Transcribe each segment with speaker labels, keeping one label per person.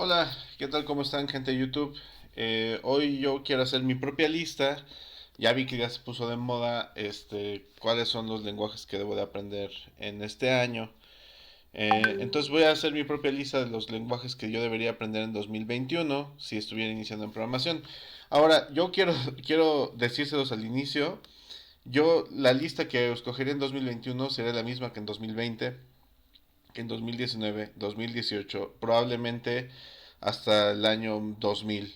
Speaker 1: Hola, ¿qué tal? ¿Cómo están, gente de YouTube? Hoy yo quiero hacer mi propia lista. Ya vi que ya se puso de moda, cuáles son los lenguajes que debo de aprender en este año. Entonces voy a hacer mi propia lista de los lenguajes que yo debería aprender en 2021 si estuviera iniciando en programación. Ahora, yo quiero decírselos al inicio. La lista que escogería en 2021 sería la misma que en 2020, que en 2019, 2018, probablemente hasta el año 2000.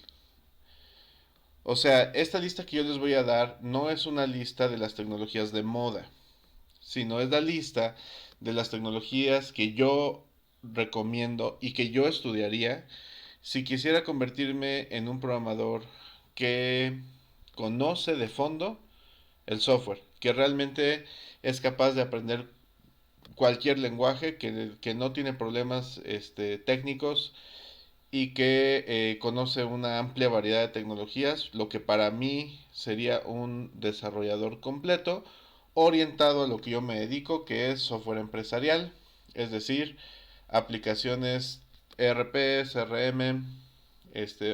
Speaker 1: O sea, esta lista que yo les voy a dar no es una lista de las tecnologías de moda, sino es la lista de las tecnologías que yo recomiendo y que yo estudiaría si quisiera convertirme en un programador que conoce de fondo el software, que realmente es capaz de aprender cualquier lenguaje, que no tiene problemas técnicos y que conoce una amplia variedad de tecnologías, lo que para mí sería un desarrollador completo orientado a lo que yo me dedico, que es software empresarial, es decir, aplicaciones ERP, CRM,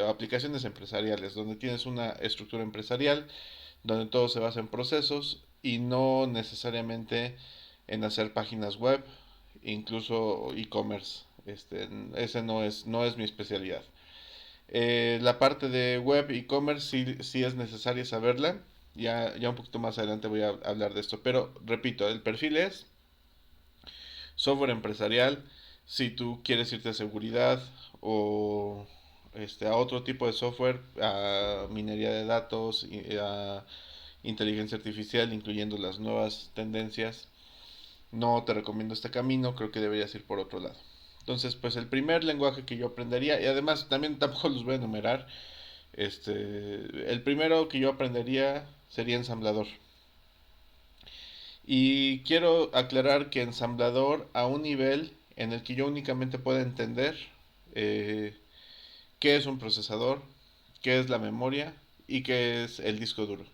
Speaker 1: aplicaciones empresariales, donde tienes una estructura empresarial, donde todo se basa en procesos y no necesariamente en hacer páginas web, incluso e-commerce. Ese no es mi especialidad. La parte de web e-commerce sí es necesaria saberla. Ya un poquito más adelante voy a hablar de esto. Pero repito, el perfil es software empresarial. Si tú quieres irte a seguridad o a otro tipo de software, a minería de datos, a inteligencia artificial, incluyendo las nuevas tendencias, no te recomiendo este camino, creo que deberías ir por otro lado. Entonces, pues el primer lenguaje que yo aprendería, y además también tampoco los voy a enumerar, el primero que yo aprendería sería ensamblador. Y quiero aclarar que ensamblador a un nivel en el que yo únicamente pueda entender eh, qué es un procesador, qué es la memoria y qué es el disco duro,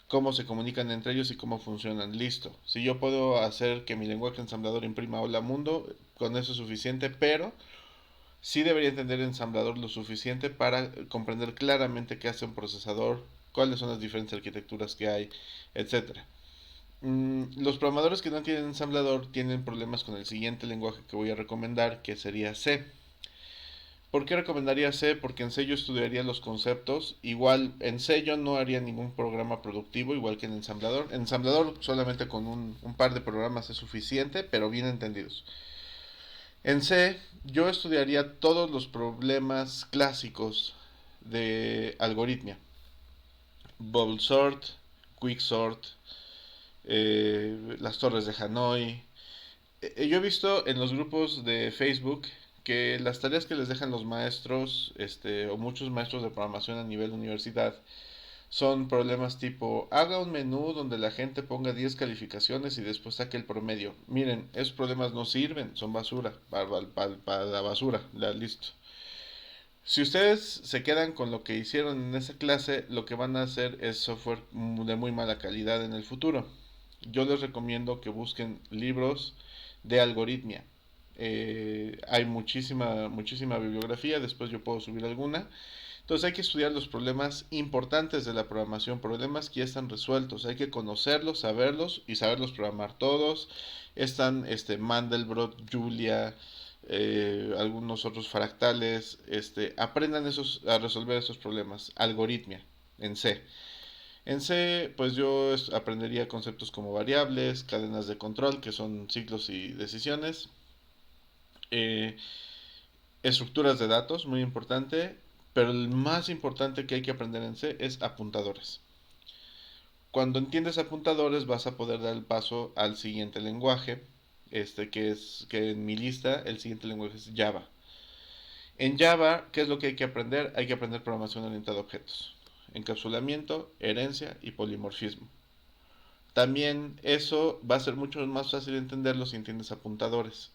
Speaker 1: cómo se comunican entre ellos y cómo funcionan. Listo. Si yo puedo hacer que mi lenguaje ensamblador imprima hola mundo, con eso es suficiente, pero sí debería entender el ensamblador lo suficiente para comprender claramente qué hace un procesador, cuáles son las diferentes arquitecturas que hay, etcétera. Los programadores que no tienen ensamblador tienen problemas con el siguiente lenguaje que voy a recomendar, que sería C. ¿Por qué recomendaría C? Porque en C yo estudiaría los conceptos. Igual en C yo no haría ningún programa productivo, igual que en ensamblador. En ensamblador solamente con un par de programas es suficiente, pero bien entendidos. En C yo estudiaría todos los problemas clásicos de algoritmia. Bubble sort, quick sort, las torres de Hanoi. Yo he visto en los grupos de Facebook que las tareas que les dejan los maestros, o muchos maestros de programación a nivel universidad, son problemas tipo, haga un menú donde la gente ponga 10 calificaciones y después saque el promedio. Miren, esos problemas no sirven, son basura, para la basura, listo. Si ustedes se quedan con lo que hicieron en esa clase, lo que van a hacer es software de muy mala calidad en el futuro. Yo les recomiendo que busquen libros de algoritmia. Hay muchísima bibliografía, después yo puedo subir alguna. Entonces hay que estudiar los problemas importantes de la programación, problemas que ya están resueltos, hay que conocerlos, saberlos y saberlos programar todos. Están Mandelbrot, Julia, algunos otros fractales, aprendan a resolver esos problemas, algoritmia en C. En C, pues yo aprendería conceptos como variables, cadenas de control, que son ciclos y decisiones, eh, estructuras de datos, muy importante, pero el más importante que hay que aprender en C es apuntadores. Cuando entiendes apuntadores vas a poder dar el paso al siguiente lenguaje, que en mi lista el siguiente lenguaje es Java. En Java, ¿qué es lo que hay que aprender? Hay que aprender programación orientada a objetos, encapsulamiento, herencia y polimorfismo. También eso va a ser mucho más fácil de entenderlo si entiendes apuntadores,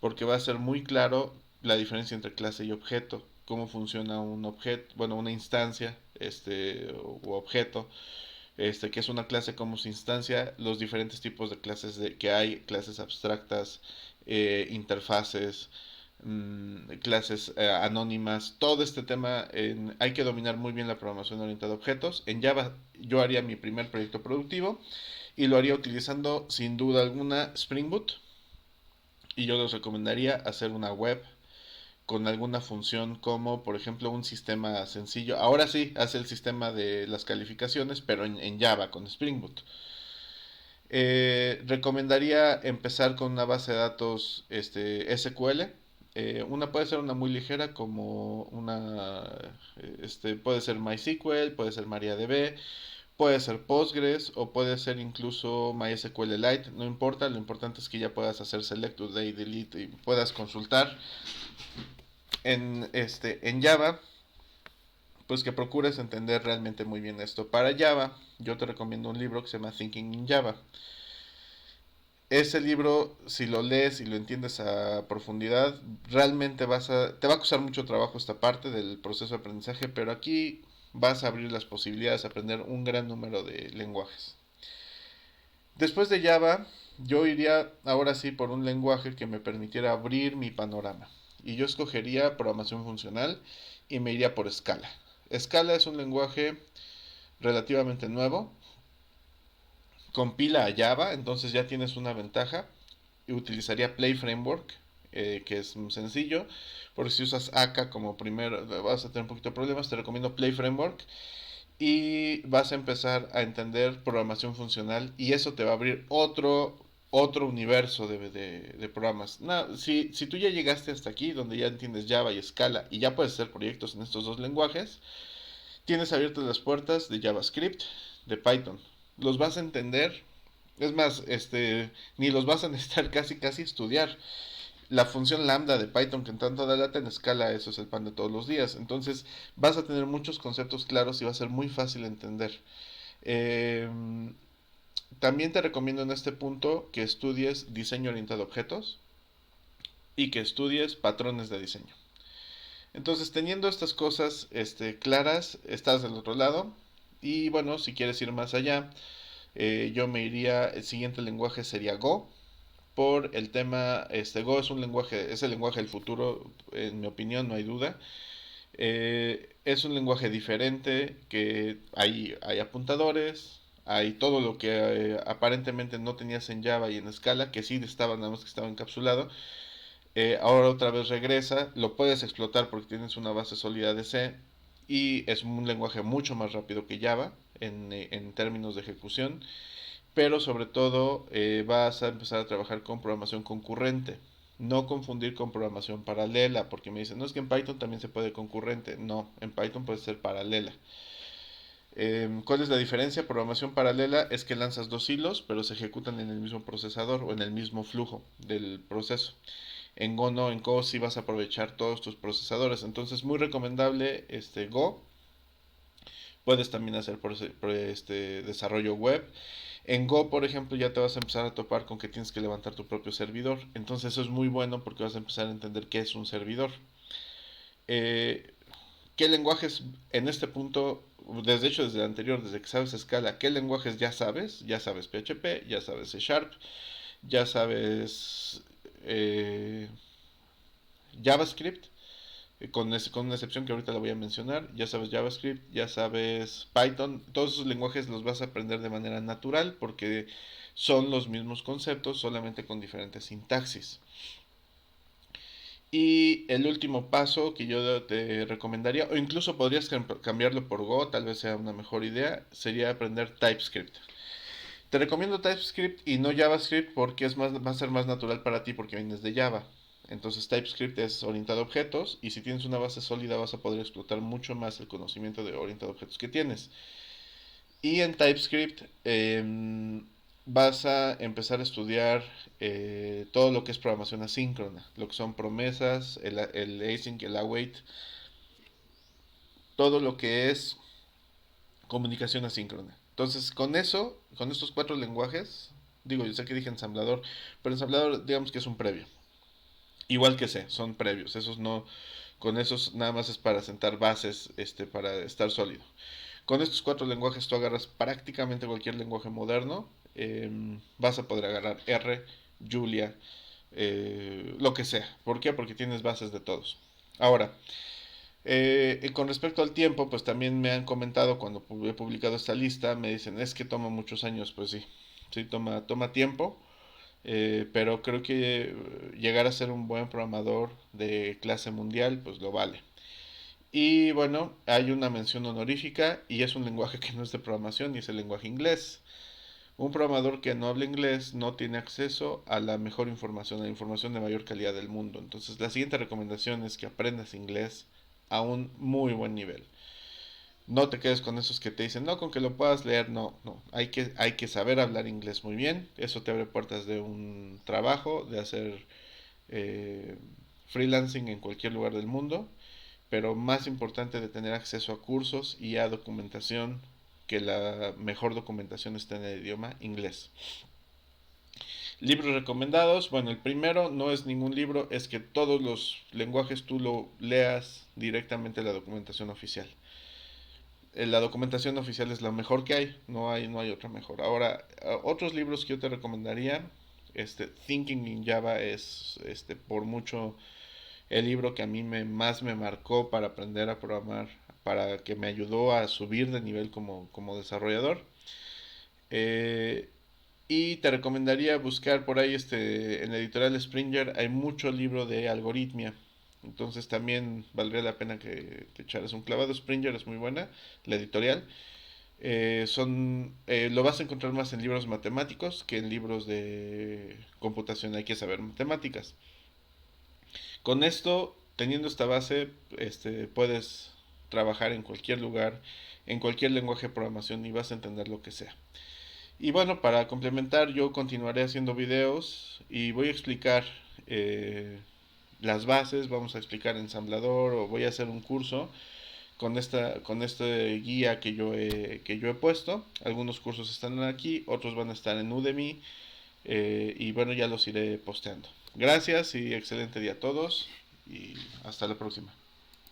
Speaker 1: porque va a ser muy claro la diferencia entre clase y objeto, cómo funciona un objeto, bueno, una instancia, u objeto, que es una clase como su instancia, los diferentes tipos de clases que hay, clases abstractas, interfaces, clases anónimas, todo este tema, hay que dominar muy bien la programación orientada a objetos. En Java yo haría mi primer proyecto productivo y lo haría utilizando sin duda alguna Spring Boot, y yo les recomendaría hacer una web con alguna función como por ejemplo un sistema sencillo. Ahora sí, hace el sistema de las calificaciones, pero en Java con Spring Boot. Recomendaría empezar con una base de datos SQL. Una puede ser una muy ligera como puede ser MySQL, puede ser MariaDB, puede ser Postgres o puede ser incluso MySQLite, no importa, lo importante es que ya puedas hacer select, update, delete y puedas consultar en Java, pues que procures entender realmente muy bien esto. Para Java, yo te recomiendo un libro que se llama Thinking in Java. Ese libro, si lo lees y lo entiendes a profundidad, realmente te va a costar mucho trabajo esta parte del proceso de aprendizaje, pero aquí vas a abrir las posibilidades de aprender un gran número de lenguajes. Después de Java, yo iría ahora sí por un lenguaje que me permitiera abrir mi panorama. Y yo escogería programación funcional y me iría por Scala. Scala es un lenguaje relativamente nuevo, compila a Java, entonces ya tienes una ventaja. Y utilizaría Play Framework, que es sencillo, porque si usas AK como primero vas a tener un poquito de problemas. Te recomiendo Play Framework y vas a empezar a entender programación funcional y eso te va a abrir otro universo de programas. No, si tú ya llegaste hasta aquí, donde ya entiendes Java y Scala y ya puedes hacer proyectos en estos dos lenguajes, tienes abiertas las puertas de JavaScript, de Python. Los vas a entender, es más, ni los vas a necesitar casi estudiar. La función lambda de Python que en tanto da lata en escala, eso es el pan de todos los días. Entonces vas a tener muchos conceptos claros y va a ser muy fácil entender. Eh, También te recomiendo en este punto que estudies diseño orientado a objetos y que estudies patrones de diseño. Entonces, teniendo estas cosas claras, estás del otro lado. Y bueno, si quieres ir más allá, yo me iría, el siguiente lenguaje sería Go, por el tema, Go es un lenguaje, es el lenguaje del futuro, en mi opinión, no hay duda. Es un lenguaje diferente, que hay apuntadores, hay todo lo que aparentemente no tenías en Java y en Scala, que sí estaba, nada más que estaba encapsulado. Ahora otra vez regresa, lo puedes explotar porque tienes una base sólida de C y es un lenguaje mucho más rápido que Java en términos de ejecución, pero sobre todo vas a empezar a trabajar con programación concurrente. No confundir con programación paralela, porque me dicen, no es que en Python también se puede concurrente. No, en Python puede ser paralela. ¿Cuál es la diferencia? Programación paralela es que lanzas dos hilos, pero se ejecutan en el mismo procesador o en el mismo flujo del proceso. En Go no, en Go sí vas a aprovechar todos tus procesadores. Entonces, muy recomendable Go. Puedes también hacer desarrollo web. En Go, por ejemplo, ya te vas a empezar a topar con que tienes que levantar tu propio servidor. Entonces eso es muy bueno porque vas a empezar a entender qué es un servidor. Eh, ¿Qué lenguajes en este punto, desde hecho desde el anterior, desde que sabes Scala, qué lenguajes ya sabes? Ya sabes PHP, ya sabes C Sharp, ya sabes JavaScript, con una excepción que ahorita la voy a mencionar. Ya sabes JavaScript, ya sabes Python. Todos esos lenguajes los vas a aprender de manera natural porque son los mismos conceptos, solamente con diferentes sintaxis. Y el último paso que yo te recomendaría, o incluso podrías cambiarlo por Go, tal vez sea una mejor idea, sería aprender TypeScript. Te recomiendo TypeScript y no JavaScript porque va a ser más natural para ti porque vienes de Java. Entonces TypeScript es orientado a objetos y si tienes una base sólida vas a poder explotar mucho más el conocimiento de orientado a objetos que tienes. Y en TypeScript vas a empezar a estudiar todo lo que es programación asíncrona, lo que son promesas, el async, el await, todo lo que es comunicación asíncrona. Entonces, con eso, con estos cuatro lenguajes, digo, yo sé que dije ensamblador, pero ensamblador digamos que es un previo. Igual que C, son previos. Esos no, con esos nada más es para sentar bases, para estar sólido. Con estos cuatro lenguajes tú agarras prácticamente cualquier lenguaje moderno. Vas a poder agarrar R, Julia, lo que sea. ¿Por qué? Porque tienes bases de todos. Ahora, con respecto al tiempo, pues también me han comentado cuando he publicado esta lista, me dicen, es que toma muchos años, pues sí, sí, toma tiempo, pero creo que llegar a ser un buen programador de clase mundial, pues lo vale. Y bueno, hay una mención honorífica y es un lenguaje que no es de programación y es el lenguaje inglés. Un programador que no habla inglés no tiene acceso a la mejor información, a la información de mayor calidad del mundo. Entonces, la siguiente recomendación es que aprendas inglés a un muy buen nivel. No te quedes con esos que te dicen, no, con que lo puedas leer, no, no. Hay que saber hablar inglés muy bien. Eso te abre puertas de un trabajo, de hacer eh, freelancing en cualquier lugar del mundo. Pero más importante de tener acceso a cursos y a documentación, que la mejor documentación está en el idioma inglés. Libros recomendados. Bueno, el primero no es ningún libro, es que todos los lenguajes tú lo leas directamente en la documentación oficial. La documentación oficial es la mejor que hay, no hay otra mejor. Ahora, otros libros que yo te recomendaría, Thinking in Java es por mucho el libro que a mí más me marcó para aprender a programar, para que me ayudó a subir de nivel como desarrollador. Eh, y te recomendaría buscar por ahí en la editorial Springer hay mucho libro de algoritmia. Entonces también valdría la pena que te echaras un clavado. Springer es muy buena, la editorial. Lo vas a encontrar más en libros matemáticos que en libros de computación. Hay que saber matemáticas. Con esto, teniendo esta base, puedes trabajar en cualquier lugar, en cualquier lenguaje de programación y vas a entender lo que sea. Y bueno, para complementar, yo continuaré haciendo videos y voy a explicar eh, las bases, vamos a explicar ensamblador o voy a hacer un curso con esta guía que yo he puesto. Algunos cursos están aquí, otros van a estar en Udemy y bueno, ya los iré posteando. Gracias y excelente día a todos y hasta la próxima.